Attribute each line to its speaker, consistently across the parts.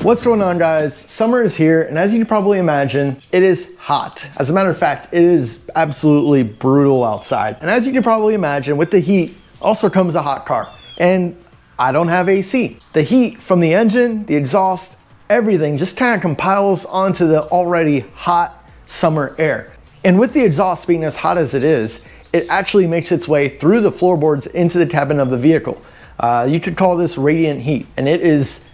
Speaker 1: What's going on, guys? Summer is here, and as you can probably imagine, it is hot. As a matter of fact, it is absolutely brutal outside. And as you can probably imagine, with the heat also comes a hot car. And I don't have AC. The heat from the engine, the exhaust, everything just kind of compiles onto the already hot summer air. And with the exhaust being as hot as it is, it actually makes its way through the floorboards into the cabin of the vehicle. You could call this radiant heat, and it is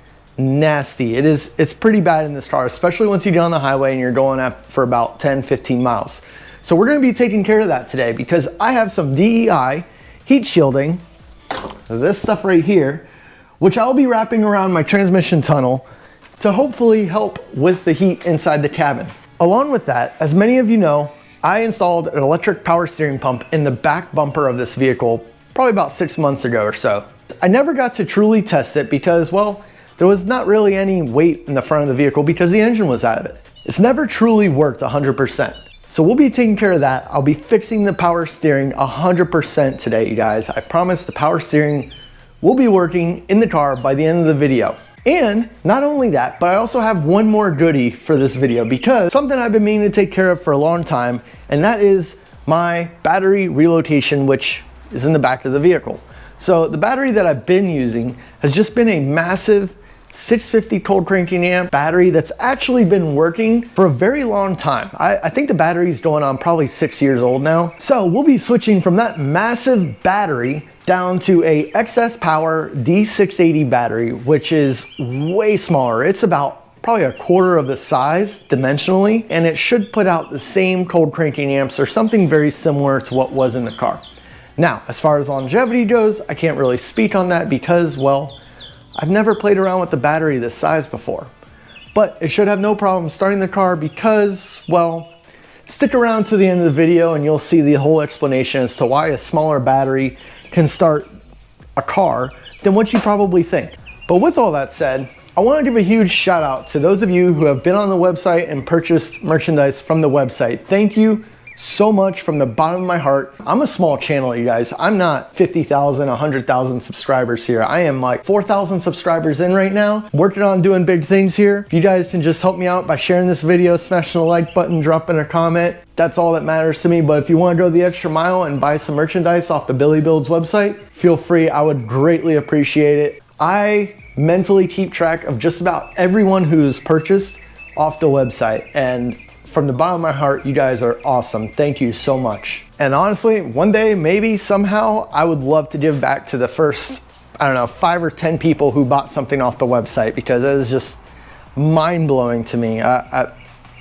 Speaker 1: nasty. It's pretty bad in this car, especially once you get on the highway and you're going up for about 10-15 miles. So we're going to be taking care of that today because I have some DEI heat shielding, this stuff right here, which I'll be wrapping around my transmission tunnel to hopefully help with the heat inside the cabin. Along with that, as many of you know, I installed an electric power steering pump in the back bumper of this vehicle probably about 6 months ago or so. I never got to truly test it because, well, there was not really any weight in the front of the vehicle because the engine was out of it. It's never truly worked 100%. So we'll be taking care of that. I'll be fixing the power steering 100% today, you guys. I promise the power steering will be working in the car by the end of the video. And not only that, but I also have one more goodie for this video because something I've been meaning to take care of for a long time, and that is my battery relocation, which is in the back of the vehicle. So the battery that I've been using has just been a massive 650 cold cranking amp battery that's actually been working for a very long time. I think the battery's going on probably 6 years old now. So we'll be switching from that massive battery down to a XS Power D680 battery, which is way smaller. It's about probably a quarter of the size dimensionally, and it should put out the same cold cranking amps or something very similar to what was in the car. Now, as far as longevity goes, I can't really speak on that because, well, I've never played around with the battery this size before, but it should have no problem starting the car because, well, stick around to the end of the video and you'll see the whole explanation as to why a smaller battery can start a car than what you probably think. But with all that said, I want to give a huge shout out to those of you who have been on the website and purchased merchandise from the website. Thank you so much from the bottom of my heart. I'm a small channel, you guys. I'm not 50,000, 100,000 subscribers here. I am like 4,000 subscribers in right now, working on doing big things here. If you guys can just help me out by sharing this video, smashing the like button, dropping a comment, that's all that matters to me. But if you want to go the extra mile and buy some merchandise off the Billy Builds website, feel free. I would greatly appreciate it. I mentally keep track of just about everyone who's purchased off the website, and from the bottom of my heart, you guys are awesome. Thank you so much. And honestly, one day, maybe somehow, I would love to give back to the first, I don't know, 5 or 10 people who bought something off the website because it is just mind-blowing to me.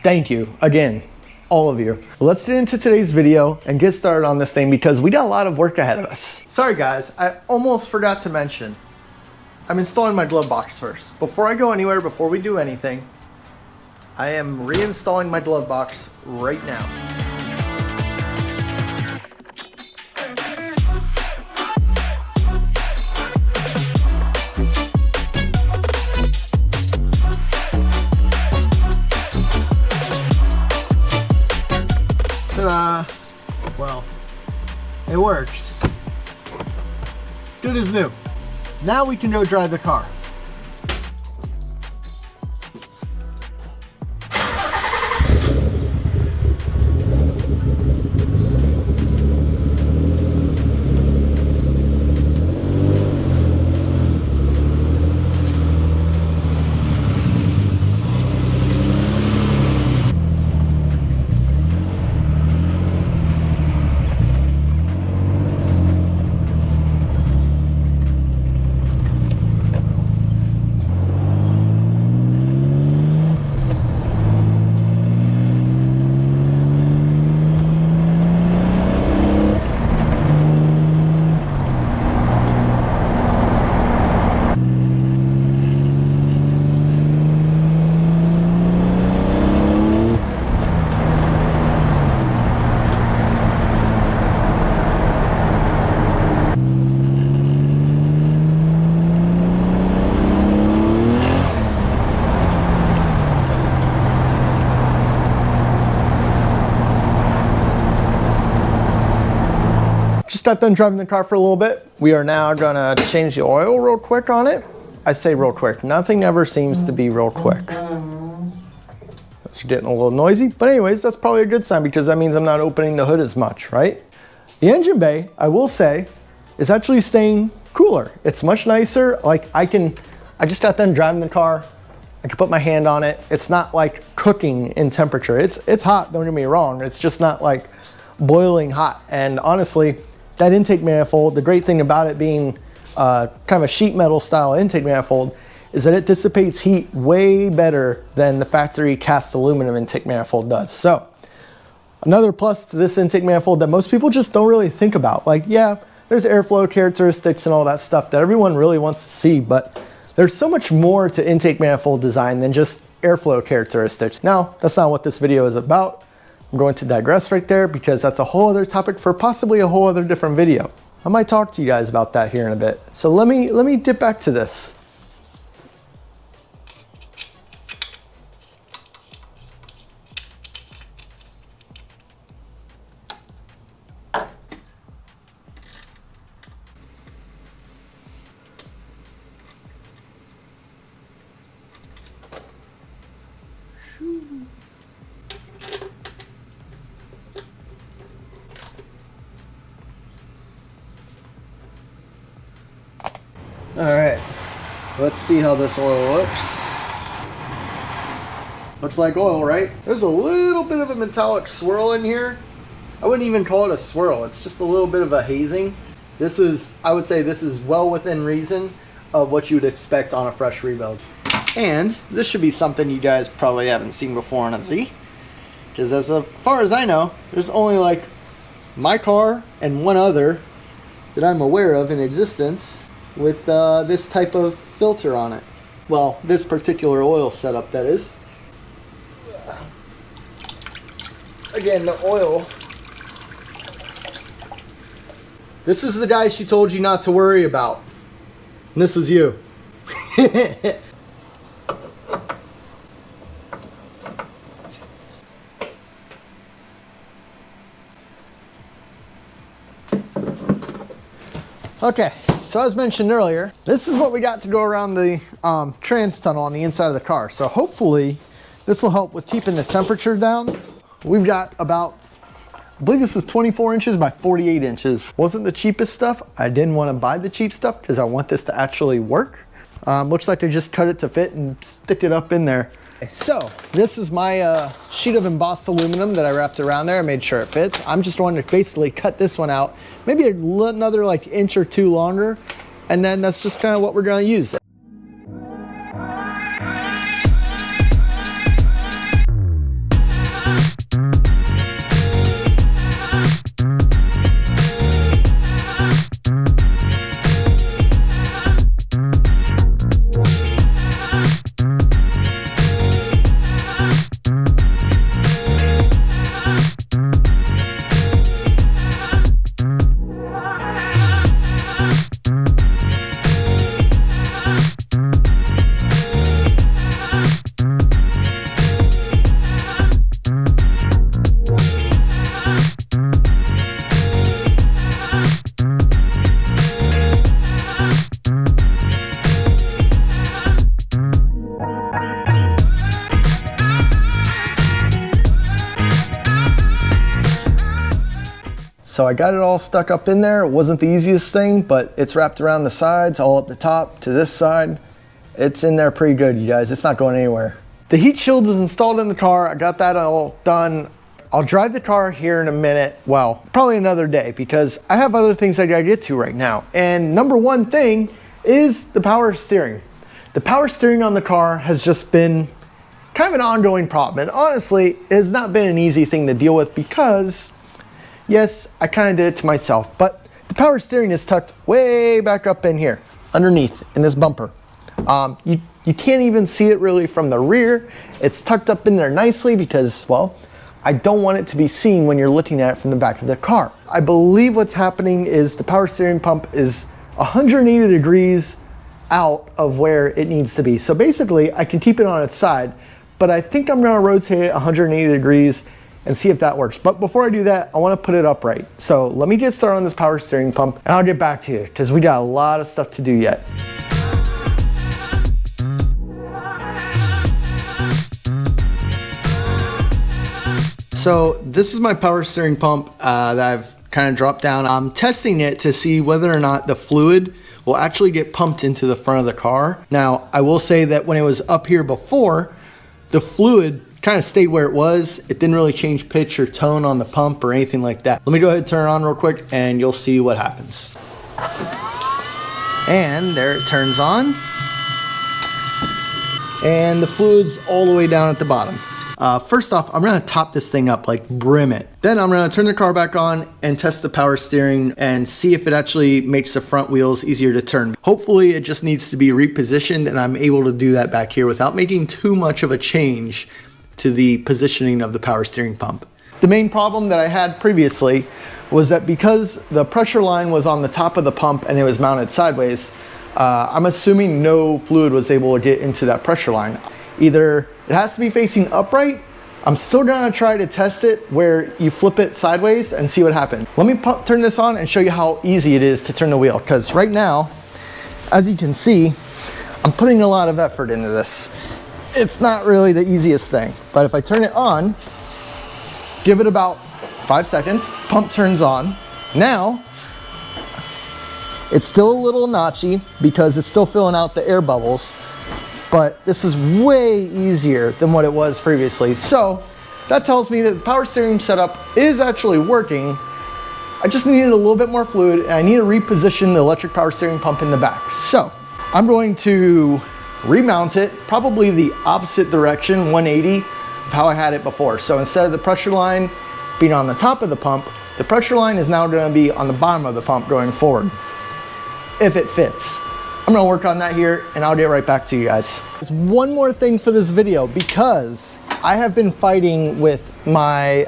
Speaker 1: Thank you again, all of you. Let's get into today's video and get started on this thing because we got a lot of work ahead of us. Sorry guys, I almost forgot to mention, I'm installing my glove box first. Before I go anywhere, before we do anything, I am reinstalling my glove box right now. Ta-da! Well, it works. Good as new. Now we can go drive the car. Got done driving the car for a little bit. We are now gonna change the oil real quick on it. I say real quick. Nothing ever seems to be real quick. It's getting a little noisy, but anyways, that's probably a good sign because that means I'm not opening the hood as much, right? The engine bay, I will say, is actually staying cooler. It's much nicer. Like I just got done driving the car. I can put my hand on it. It's not like cooking in temperature. It's hot, don't get me wrong. It's just not like boiling hot. And honestly, that intake manifold, the great thing about it being kind of a sheet metal style intake manifold is that it dissipates heat way better than the factory cast aluminum intake manifold does. So another plus to this intake manifold that most people just don't really think about. Like, yeah, there's airflow characteristics and all that stuff that everyone really wants to see, but there's so much more to intake manifold design than just airflow characteristics. Now, that's not what this video is about. I'm going to digress right there because that's a whole other topic for possibly a whole other different video. I might talk to you guys about that here in a bit. So let me get back to this. All right, let's see how this oil looks. Looks like oil, right? There's a little bit of a metallic swirl in here. I wouldn't even call it a swirl. It's just a little bit of a hazing. This is, I would say this is well within reason of what you would expect on a fresh rebuild. And this should be something you guys probably haven't seen before on a Z. Because as far as I know, there's only like my car and one other that I'm aware of in existence with this type of filter on it. Well, this particular oil setup, that is. Again, the oil. This is the guy she told you not to worry about. And this is you. Okay, so as mentioned earlier, this is what we got to go around the trans tunnel on the inside of the car. So hopefully this will help with keeping the temperature down. We've got about, I believe this is 24 inches by 48 inches. Wasn't the cheapest stuff. I didn't want to buy the cheap stuff because I want this to actually work. Looks like I just cut it to fit and stick it up in there. So this is my sheet of embossed aluminum that I wrapped around there. I made sure it fits. I'm just wanting to basically cut this one out, maybe another like inch or two longer, and then that's just kind of what we're going to use. So I got it all stuck up in there. It wasn't the easiest thing, but it's wrapped around the sides, all up the top to this side. It's in there pretty good, you guys. It's not going anywhere. The heat shield is installed in the car. I got that all done. I'll drive the car here in a minute. Well, probably another day because I have other things I gotta get to right now. And number one thing is the power steering. The power steering on the car has just been kind of an ongoing problem. And honestly, it has not been an easy thing to deal with because yes, I kind of did it to myself, but the power steering is tucked way back up in here, underneath in this bumper. You can't even see it really from the rear. It's tucked up in there nicely because, well, I don't want it to be seen when you're looking at it from the back of the car. I believe what's happening is the power steering pump is 180 degrees out of where it needs to be. So basically, I can keep it on its side, but I think I'm gonna rotate it 180 degrees and see if that works. But before I do that, I wanna put it upright. So let me get started on this power steering pump and I'll get back to you because we got a lot of stuff to do yet. So this is my power steering pump that I've kind of dropped down. I'm testing it to see whether or not the fluid will actually get pumped into the front of the car. Now, I will say that when it was up here before, the fluid kind of stayed where it was. It didn't really change pitch or tone on the pump or anything like that. Let me go ahead and turn it on real quick and you'll see what happens. And there it turns on. And the fluid's all the way down at the bottom. First off, I'm gonna top this thing up, like brim it. Then I'm gonna turn the car back on and test the power steering and see if it actually makes the front wheels easier to turn. Hopefully it just needs to be repositioned and I'm able to do that back here without making too much of a change to the positioning of the power steering pump. The main problem that I had previously was that because the pressure line was on the top of the pump and it was mounted sideways, I'm assuming no fluid was able to get into that pressure line. Either it has to be facing upright. I'm still gonna try to test it where you flip it sideways and see what happens. Let me turn this on and show you how easy it is to turn the wheel, because right now, as you can see, I'm putting a lot of effort into this. It's not really the easiest thing, but if I turn it on, give it about 5 seconds, pump turns on. Now, it's still a little notchy because it's still filling out the air bubbles, but this is way easier than what it was previously. So that tells me that the power steering setup is actually working. I just needed a little bit more fluid and I need to reposition the electric power steering pump in the back. So I'm going to remount it, probably the opposite direction, 180 of how I had it before. So instead of the pressure line being on the top of the pump, the pressure line is now going to be on the bottom of the pump going forward, if it fits. I'm gonna work on that here and I'll get right back to you guys. There's one more thing for this video, because I have been fighting with my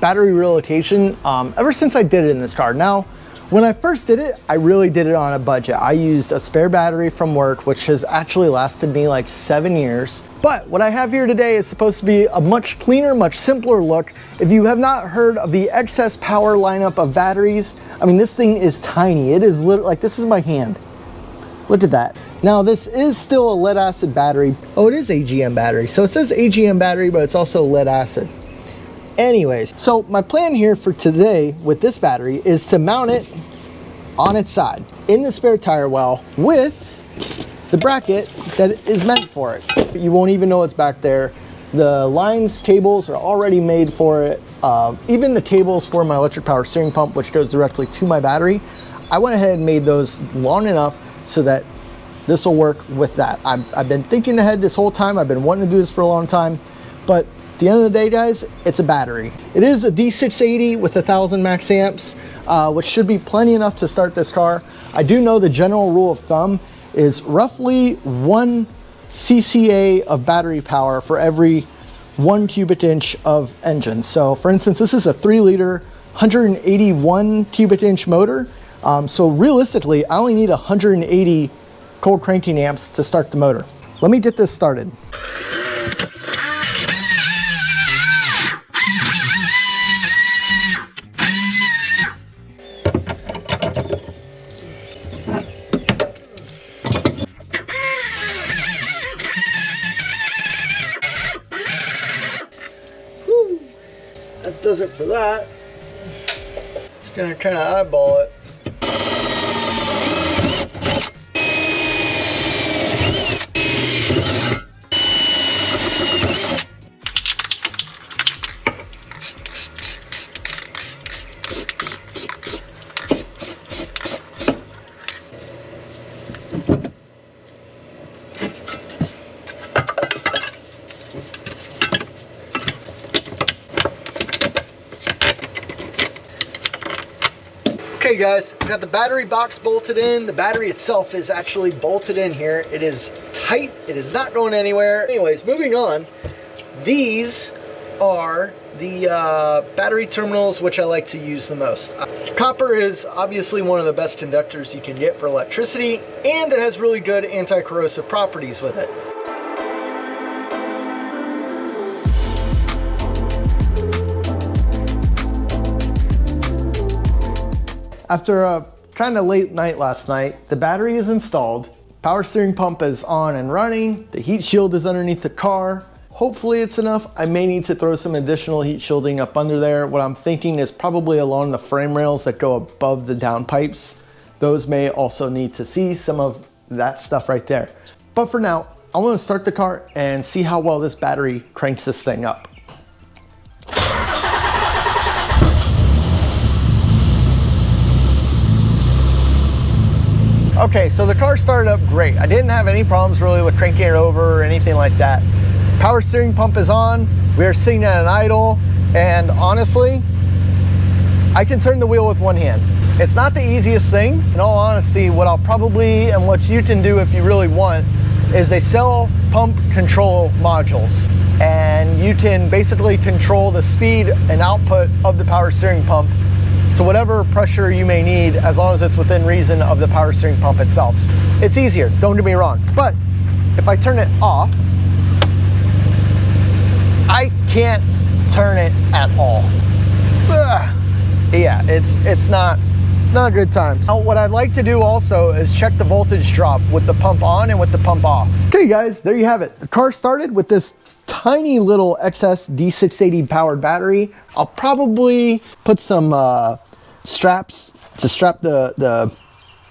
Speaker 1: battery relocation ever since I did it in this car. Now, when I first did it, I really did it on a budget. I used a spare battery from work, which has actually lasted me like 7 years. But what I have here today is supposed to be a much cleaner, much simpler look. If you have not heard of the XS Power lineup of batteries, I mean, this thing is tiny. It is literally like, this is my hand. Look at that. Now this is still a lead acid battery. Oh, it is AGM battery. So it says AGM battery, but it's also lead acid. Anyways, so my plan here for today with this battery is to mount it on its side in the spare tire well with the bracket that is meant for it. You won't even know it's back there. The lines, cables are already made for it. Even the cables for my electric power steering pump, which goes directly to my battery, I went ahead and made those long enough so that this will work with that. I've been thinking ahead this whole time. I've been wanting to do this for a long time, but at the end of the day, guys, it's a battery. It is a D680 with 1,000 max amps, which should be plenty enough to start this car. I do know the general rule of thumb is roughly 1 CCA of battery power for every 1 cubic inch of engine. So for instance, this is a 3-liter, 181 cubic inch motor. So realistically, I only need 180 cold cranking amps to start the motor. Let me get this started. Whew. That does it for that. Just gonna kind of eyeball it. Okay guys, I've got the battery box bolted in. The battery itself is actually bolted in here. It is tight, it is not going anywhere. Anyways, moving on. These are the battery terminals which I like to use the most. Copper is obviously one of the best conductors you can get for electricity, and it has really good anti-corrosive properties with it. After a kind of late night last night, the battery is installed, power steering pump is on and running, the heat shield is underneath the car. Hopefully it's enough. I may need to throw some additional heat shielding up under there. What I'm thinking is probably along the frame rails that go above the downpipes. Those may also need to see some of that stuff right there. But for now, I want to start the car and see how well this battery cranks this thing up. Okay, so the car started up great. I didn't have any problems really with cranking it over or anything like that. Power steering pump is on. We are sitting at an idle, and honestly, I can turn the wheel with one hand. It's not the easiest thing. In all honesty, what I'll probably, and what you can do if you really want, is they sell pump control modules, and you can basically control the speed and output of the power steering pump to whatever pressure you may need, as long as it's within reason of the power steering pump itself. It's easier, don't get me wrong, but if I turn it off, I can't turn it at all. Ugh. Yeah, it's not a good time. Now, what I'd like to do also is check the voltage drop with the pump on and with the pump off. Okay guys, there you have it. The car started with this tiny little XS D680 powered battery. I'll probably put some straps to strap the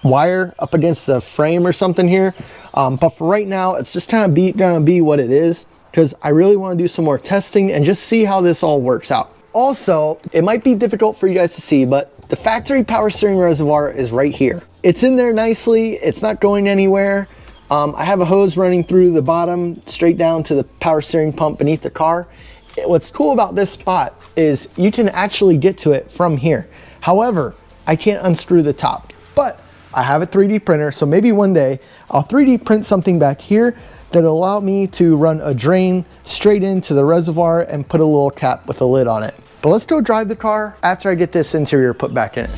Speaker 1: wire up against the frame or something here. But for right now, it's just kind of gonna be what it is, because I really want to do some more testing and just see how this all works out. Also, it might be difficult for you guys to see, but the factory power steering reservoir is right here. It's in there nicely. It's not going anywhere. I have a hose running through the bottom straight down to the power steering pump beneath the car. What's cool about this spot is you can actually get to it from here. However, I can't unscrew the top, but I have a 3D printer, so maybe one day I'll 3D print something back here that'll allow me to run a drain straight into the reservoir and put a little cap with a lid on it. But let's go drive the car after I get this interior put back in it.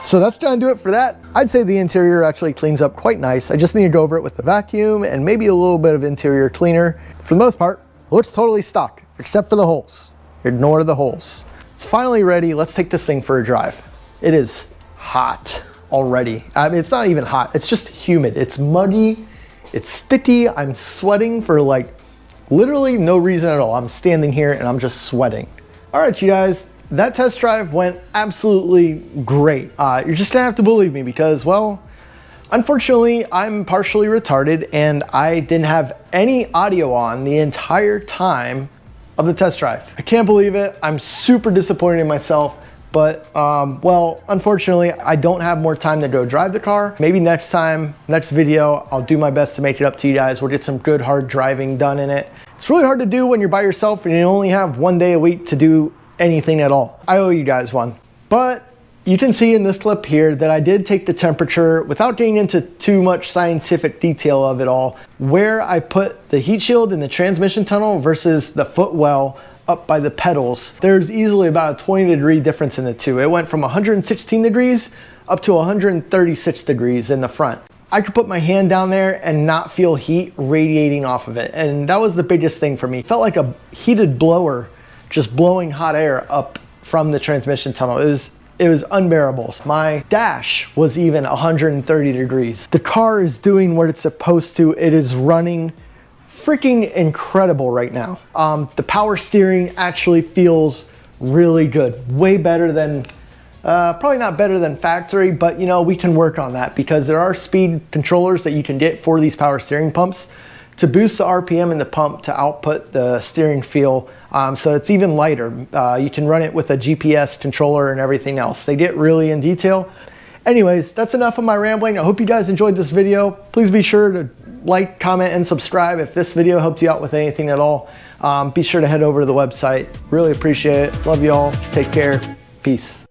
Speaker 1: So that's gonna do it for that. I'd say the interior actually cleans up quite nice. I just need to go over it with the vacuum and maybe a little bit of interior cleaner. For the most part, it looks totally stock, except for the holes. Ignore the holes. It's finally ready. Let's take this thing for a drive. It is hot already. I mean, it's not even hot. It's just humid. It's muggy. It's sticky. I'm sweating for like literally no reason at all. I'm standing here and I'm just sweating. All right, you guys, that test drive went absolutely great. You're just gonna have to believe me because, well, unfortunately, I'm partially retarded and I didn't have any audio on the entire time of the test drive. I can't believe it. I'm super disappointed in myself, but well, unfortunately, I don't have more time to go drive the car. Maybe next time, next video, I'll do my best to make it up to you guys. We'll get some good hard driving done in it. It's really hard to do when you're by yourself and you only have one day a week to do anything at all. I owe you guys one. But you can see in this clip here that I did take the temperature without getting into too much scientific detail of it all, where I put the heat shield in the transmission tunnel versus the footwell up by the pedals. There's easily about a 20-degree difference in the two. It went from 116 degrees up to 136 degrees in the front. I could put my hand down there and not feel heat radiating off of it. And that was the biggest thing for me. It felt like a heated blower just blowing hot air up from the transmission tunnel. It was unbearable. My dash was even 130 degrees. The car is doing what it's supposed to. It is running freaking incredible right now. The power steering actually feels really good. Way better than, probably not better than factory, but you know, we can work on that because there are speed controllers that you can get for these power steering pumps to boost the RPM in the pump to output the steering feel. So it's even lighter. You can run it with a GPS controller and everything else. They get really in detail. Anyways, that's enough of my rambling. I hope you guys enjoyed this video. Please be sure to like, comment, and subscribe if this video helped you out with anything at all. Be sure to head over to the website. Really appreciate it. Love you all. Take care. Peace.